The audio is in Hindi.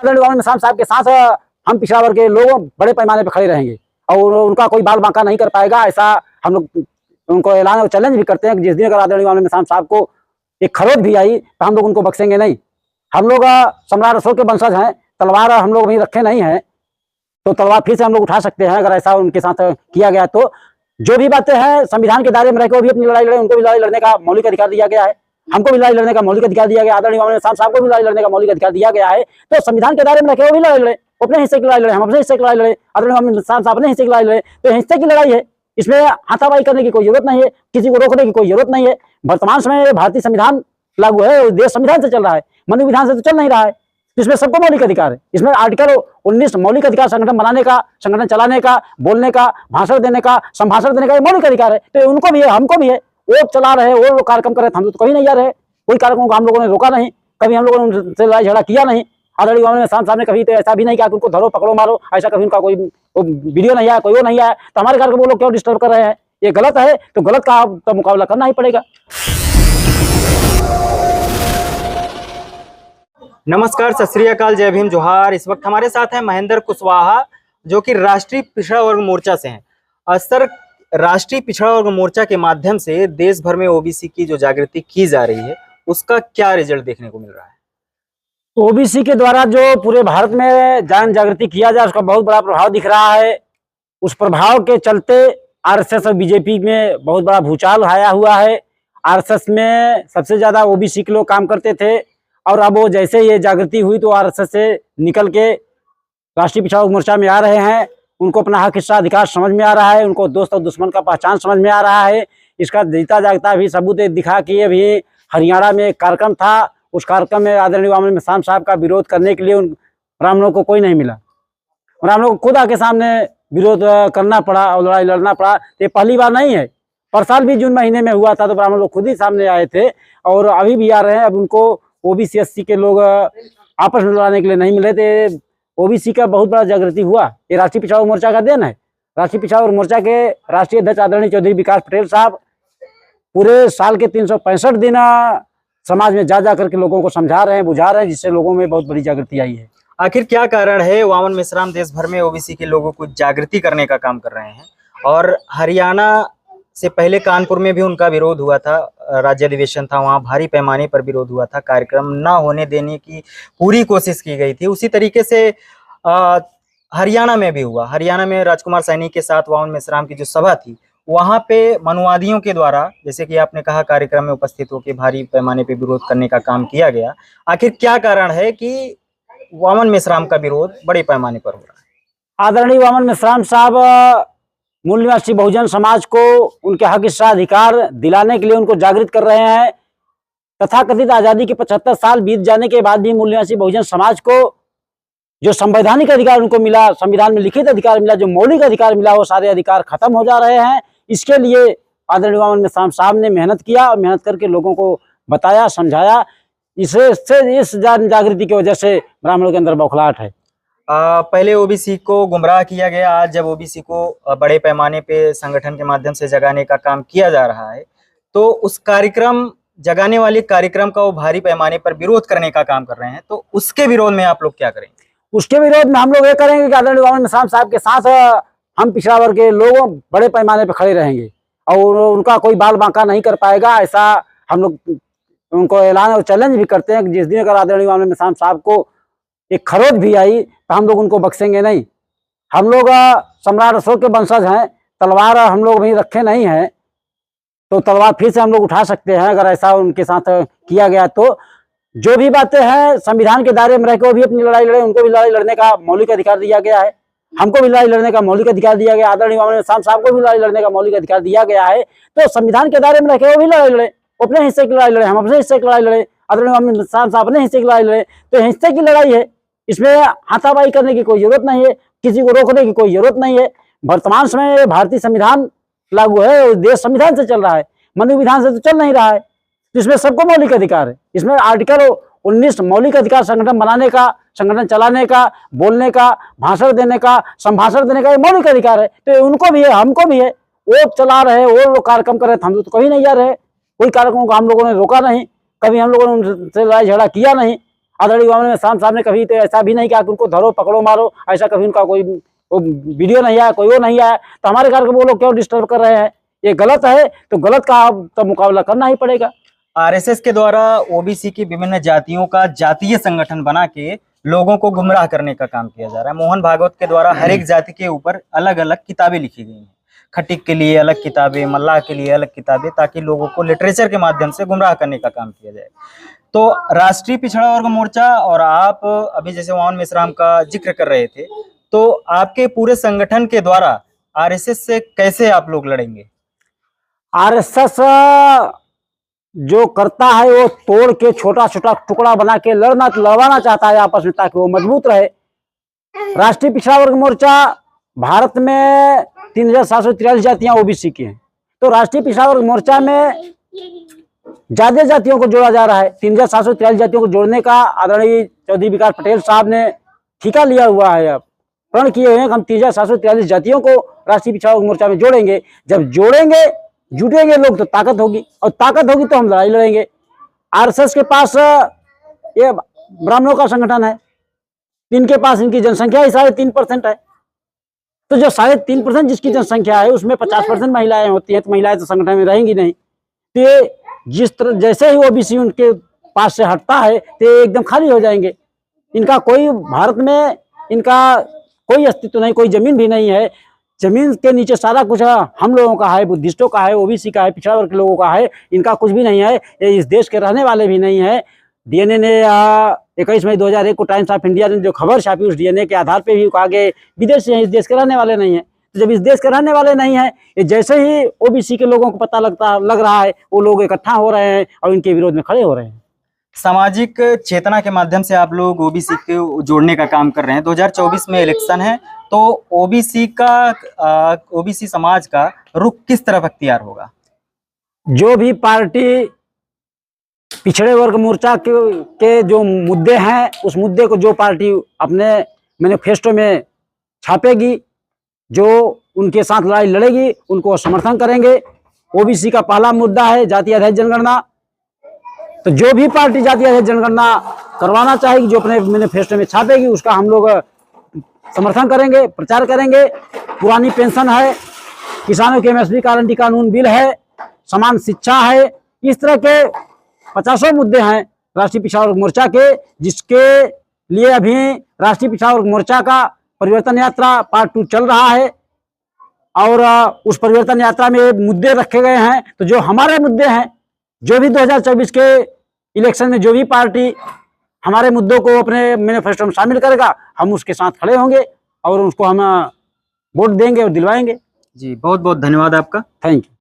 आदरणीय बाबा निशान साहब के साथ हम पिछड़ा वर्ग के लोग बड़े पैमाने पर खड़े रहेंगे और उनका कोई बाल बांका नहीं कर पाएगा। ऐसा हम लोग उनको ऐलान और चैलेंज भी करते हैं कि जिस दिन अगर आदरणीय बाबा निशान साहब को एक खरोच भी आई तो हम लोग उनको बख्शेंगे नहीं। हम लोग सम्राट अशोक के वंशज हैं, तलवार हम लोग वहीं रखे नहीं हैं, तो तलवार फिर से हम लोग उठा सकते हैं अगर ऐसा उनके साथ किया गया। तो जो भी बातें हैं संविधान के दायरे में रहकर वो भी अपनी लड़ाई लड़े, उनको भी लड़ाई लड़ने का मौलिक अधिकार दिया गया है, हमको भी लड़ाई लड़ने का मौलिक अधिकार दिया गया, आदरणीय बाबा निशान साहब को भी लड़ाई लड़ने का मौलिक अधिकार दिया गया है। तो संविधान के दायरे में रहकर वो भी लड़ाई लड़े, अपने हिस्से की लड़ाई लड़े, हम अपने हिस्से की लड़ाई लड़े, आदरणीय बाबा निशान साहब अपने हिस्से की लड़ाई लड़े। तो हिस्से की लड़ाई है, इसमें हाथापाई करने की कोई जरूरत नहीं है, किसी को रोकने की कोई जरूरत नहीं है। वर्तमान समय भारतीय संविधान लागू है, देश संविधान से चल रहा है, मनु विधान से तो चल नहीं रहा है। इसमें सबको मौलिक अधिकार है। इसमें आर्टिकल 19 मौलिक अधिकार संगठन बनाने का, संगठन चलाने का, बोलने का, भाषण देने का, संभाषण देने का ये मौलिक अधिकार है। तो उनको भी है, हमको भी है। वो चला रहे, वो लोग कार्यक्रम कर रहे थे, हम तो कहीं नहीं जा रहे, कोई कार्यक्रम को हम लोगों ने रोका नहीं, कभी हम लोगों ने उनसे लड़ाई झगड़ा किया नहीं। आदरणीय बाबा निशान साहब ने कभी तो ऐसा भी नहीं कहा कि उनको धरो पकड़ो मारो, ऐसा कभी उनका कोई वीडियो नहीं आया, कोई वो नहीं आया। तो हमारे कार्यक्रम वो लोग क्यों डिस्टर्ब कर रहे हैं? ये गलत है, तो गलत का तो मुकाबला करना ही पड़ेगा। नमस्कार, सत श्री अकाल, जय भीम, जोहार। इस वक्त हमारे साथ हैं महेंद्र कुशवाहा, जो कि राष्ट्रीय पिछड़ा वर्ग मोर्चा से हैं। सर, राष्ट्रीय पिछड़ा वर्ग मोर्चा के माध्यम से देश भर में ओबीसी की जो जागृति की जा रही है, उसका क्या रिजल्ट देखने को मिल रहा है? ओबीसी के द्वारा जो पूरे भारत में जन जागृति किया जाए, उसका बहुत बड़ा प्रभाव दिख रहा है। उस प्रभाव के चलते आरएसएस और बीजेपी में बहुत बड़ा भूचाल आया हुआ है। आरएसएस में सबसे ज्यादा ओबीसी के लोग काम करते थे और अब वो जैसे ये जागृति हुई तो आरएसएस से निकल के राष्ट्रीय पिछड़ा वर्ग मोर्चा में आ रहे हैं। उनको अपना हक हिस्सा अधिकार समझ में आ रहा है, उनको दोस्त और दुश्मन का पहचान समझ में आ रहा है। इसका जीता जागता भी सबूत दिखा कि अभी हरियाणा में एक कार्यक्रम था, उस कार्यक्रम में आदरणीय बाबा निशान साहब का विरोध करने के लिए उन ब्राह्मणों को कोई नहीं मिला। ब्राह्मणों को खुद आके सामने विरोध करना पड़ा और लड़ाई लड़ना पड़ा। ये पहली बार नहीं है, पर साल भी जून महीने में हुआ था तो ब्राह्मण लोग खुद ही सामने आए थे और अभी भी आ रहे हैं। अब उनको ओबीसी एससी के लोग आपस में लड़ाने के लिए नहीं मिले थे। ओबीसी का बहुत बड़ा जागृति हुआ, ये राष्ट्रीय पिछड़ा वर्ग मोर्चा का देन है। राष्ट्रीय पिछड़ा वर्ग मोर्चा के राष्ट्रीय अध्यक्ष आदरणीय चौधरी विकास पटेल साहब पूरे साल के 365 दिन समाज में जा करके लोगों को समझा रहे हैं, बुझा रहे हैं, जिससे लोगों में बहुत बड़ी जागृति आई है। आखिर क्या कारण है वामन मिश्राम देश भर में ओबीसी के लोगों को जागृति करने का काम कर रहे हैं? और हरियाणा से पहले कानपुर में भी उनका विरोध हुआ था, राज्य अधिवेशन था, वहां भारी पैमाने पर विरोध हुआ था, कार्यक्रम ना होने देने की पूरी कोशिश की गई थी। उसी तरीके से हरियाणा में भी हुआ। हरियाणा में राजकुमार सैनी के साथ वामन मिश्राम की जो सभा थी, वहां पे मनुवादियों के द्वारा, जैसे कि आपने कहा, कार्यक्रम में उपस्थित होकर भारी पैमाने पर विरोध करने का काम किया गया। आखिर क्या कारण है कि वामन मिश्राम का विरोध बड़े पैमाने पर हो रहा है? आदरणीय वामन मिश्राम साहब मूल निवासी बहुजन समाज को उनके हक हिस्सा अधिकार दिलाने के लिए उनको जागृत कर रहे हैं। तथाकथित आजादी के 75 साल बीत जाने के बाद भी मूल निवासी बहुजन समाज को जो संवैधानिक अधिकार उनको मिला, संविधान में लिखित अधिकार मिला, जो मौलिक अधिकार मिला, वो सारे अधिकार खत्म हो जा रहे हैं। इसके लिए आदरणीय वामन मिश्राम साहब ने मेहनत किया और मेहनत करके लोगों को बताया, समझाया। इस जागृति की वजह से ब्राह्मणों के अंदर बौखलाहट है। पहले ओबीसी को गुमराह किया गया, आज जब ओबीसी को बड़े पैमाने पे संगठन के माध्यम से जगाने का काम किया जा रहा है, तो उस कार्यक्रम, जगाने वाले कार्यक्रम का वो भारी पैमाने पर विरोध करने का काम कर रहे हैं, तो उसके विरोध में आप लोग क्या करेंगे? उसके विरोध में हम लोग ये करेंगे कि आदरणीय वामन मिश्राम साहब के साथ हम पिछड़ा वर्ग के लोग बड़े पैमाने पर खड़े रहेंगे और उनका कोई बाल बांका नहीं कर पाएगा। ऐसा हम लोग उनको ऐलान और चैलेंज भी करते हैं कि जिस दिन अगर आदरणीय वामन मिश्राम साहब को एक खरोच भी आई तो हम लोग उनको बख्शेंगे नहीं। हम लोग सम्राट अशोक के वंशज हैं, तलवार हम लोग वहीं रखे नहीं हैं, तो तलवार फिर से हम लोग उठा सकते हैं अगर ऐसा उनके साथ किया गया। तो जो भी बातें हैं संविधान के दायरे में रहकर वो भी अपनी लड़ाई लड़े, उनको भी लड़ाई लड़ने का मौलिक अधिकार दिया गया है, हमको भी लड़ाई लड़ने का मौलिक अधिकार दिया गया, आदरणीय वामन मिश्राम साहब को भी लड़ाई लड़ने का मौलिक अधिकार दिया गया है। तो संविधान के दायरे में रहकर वो भी लड़ाई लड़े, अपने हिस्से की लड़ाई लड़े, हम अपने हिस्से की लड़ाई लड़े, आदरणीय वामन मिश्राम साहब अपने हिस्से की लड़ाई लड़े। तो हिस्से की लड़ाई है, इसमें हाथापाई करने की कोई जरूरत नहीं है, किसी को रोकने की कोई जरूरत नहीं है। वर्तमान समय भारतीय संविधान लागू है, देश संविधान से चल रहा है, मनु विधान से तो चल नहीं रहा है। इसमें सबको मौलिक अधिकार है। इसमें आर्टिकल 19 मौलिक अधिकार संगठन बनाने का, संगठन चलाने का, बोलने का, भाषण देने का, संभाषण देने का, ये मौलिक अधिकार है। तो उनको भी है, हमको भी है। वो चला रहे, वो लोग कार्यक्रम कर रहे थे, हम तो कहीं नहीं जा रहे, कोई कार्यक्रम को हम लोगों ने रोका नहीं, कभी हम लोगों ने उनसे लड़ाई झगड़ा किया नहीं। आदरणीय वामन मिश्राम साहब ने कभी तो ऐसा भी नहीं किया कि उनको धरो पकड़ो मारो, ऐसा कभी उनका कोई वीडियो नहीं आया, कोई वो नहीं आया। तो हमारे घर को वो लोग क्यों डिस्टर्ब कर रहे हैं? ये गलत है, तो गलत का तो मुकाबला करना ही पड़ेगा। आरएसएस के द्वारा ओबीसी की विभिन्न जातियों का जातीय संगठन बना के लोगों को गुमराह करने का काम किया जा रहा है। मोहन भागवत के द्वारा हर एक जाति के ऊपर अलग अलग किताबें लिखी गई हैं। खटिक के लिए अलग किताबें, मल्लाह के लिए अलग किताबें, ताकि लोगों को लिटरेचर के माध्यम से गुमराह करने का काम किया जाए। तो राष्ट्रीय पिछड़ा वर्ग मोर्चा और आप अभी जैसे वामन मिश्राम का जिक्र कर रहे थे, तो आपके पूरे संगठन के द्वारा आरएसएस से कैसे आप लोग लड़ेंगे? आरएसएस जो करता है वो तोड़ के छोटा छोटा टुकड़ा बना के लड़वाना चाहता है आपस में, ताकि वो मजबूत रहे। राष्ट्रीय पिछड़ा वर्ग मोर्चा भारत में 3743 जातियां ओबीसी की हैं, तो राष्ट्रीय पिछड़ा वर्ग मोर्चा में ज्यादा जातियों को जोड़ा जा रहा है। 3743 जातियों को जोड़ने का आदरणीय चौधरी विकास पटेल साहब ने ठेका लिया हुआ है, अब प्रण किए हुए हैं कि हम 3743 जातियों को राष्ट्रीय पिछड़ा वर्ग मोर्चा में जोड़ेंगे। जब जोड़ेंगे, जुटेंगे लोग तो ताकत होगी, और ताकत होगी तो हम लड़ाई लड़ेंगे। आरएसएस के पास ये ब्राह्मणों का संगठन है, इनके पास इनकी जनसंख्या ही 3.5% है। तो जो 3.5% जिसकी जनसंख्या है उसमें 50% महिलाएं होती है, तो महिलाएं तो संगठन में रहेंगी नहीं। तो ये जिस तरह जैसे ही ओबीसी उनके पास से हटता है तो ये एकदम खाली हो जाएंगे। इनका कोई भारत में इनका कोई अस्तित्व नहीं, कोई जमीन भी नहीं है। जमीन के नीचे सारा कुछ हम लोगों का है, बुद्धिस्टों का है, ओबीसी का है, पिछड़ा वर्ग के लोगों का है। इनका कुछ भी नहीं है, ये इस देश के रहने वाले भी नहीं है। डीएनए ने 21 मई 2001 को टाइम्स ऑफ इंडिया ने जो खबर छापी, उस डीएनए के आधार पे भी कहा कि विदेशी हैं, इस देश के रहने वाले नहीं है। तो जब इस देश के रहने वाले नहीं है, ये जैसे ही ओबीसी के लोगों को पता लग रहा है, वो लोग इकट्ठा हो रहे हैं और इनके विरोध में खड़े हो रहे हैं। सामाजिक चेतना के माध्यम से आप लोग ओबीसी को जोड़ने का काम कर रहे हैं। 2024 में इलेक्शन है, तो ओबीसी समाज का रुख किस तरफ अख्तियार होगा? जो भी पार्टी पिछड़े वर्ग मोर्चा के जो मुद्दे हैं, उस मुद्दे को जो पार्टी अपने मैनिफेस्टो में छापेगी, जो उनके साथ लड़ाई लड़ेगी, उनको समर्थन करेंगे। ओबीसी का पहला मुद्दा है जातीय आधारित जनगणना। तो जो भी पार्टी जातीय आधारित जनगणना करवाना चाहेगी, जो अपने मैनिफेस्टो में छापेगी, उसका हम लोग समर्थन करेंगे, प्रचार करेंगे। पुरानी पेंशन है, किसानों के एमएसपी गारंटी कानून बिल है, समान शिक्षा है, इस तरह के 50 मुद्दे हैं राष्ट्रीय पिछड़ा वर्ग मोर्चा के, जिसके लिए अभी राष्ट्रीय पिछड़ा वर्ग मोर्चा का परिवर्तन यात्रा पार्ट 2 चल रहा है। और उस परिवर्तन यात्रा में मुद्दे रखे गए हैं। तो जो हमारे मुद्दे हैं, जो भी 2024 के इलेक्शन में जो भी पार्टी हमारे मुद्दों को अपने मैनिफेस्टो में शामिल करेगा, हम उसके साथ खड़े होंगे और उसको हम वोट देंगे और दिलवाएंगे। जी, बहुत बहुत धन्यवाद आपका। Thank you.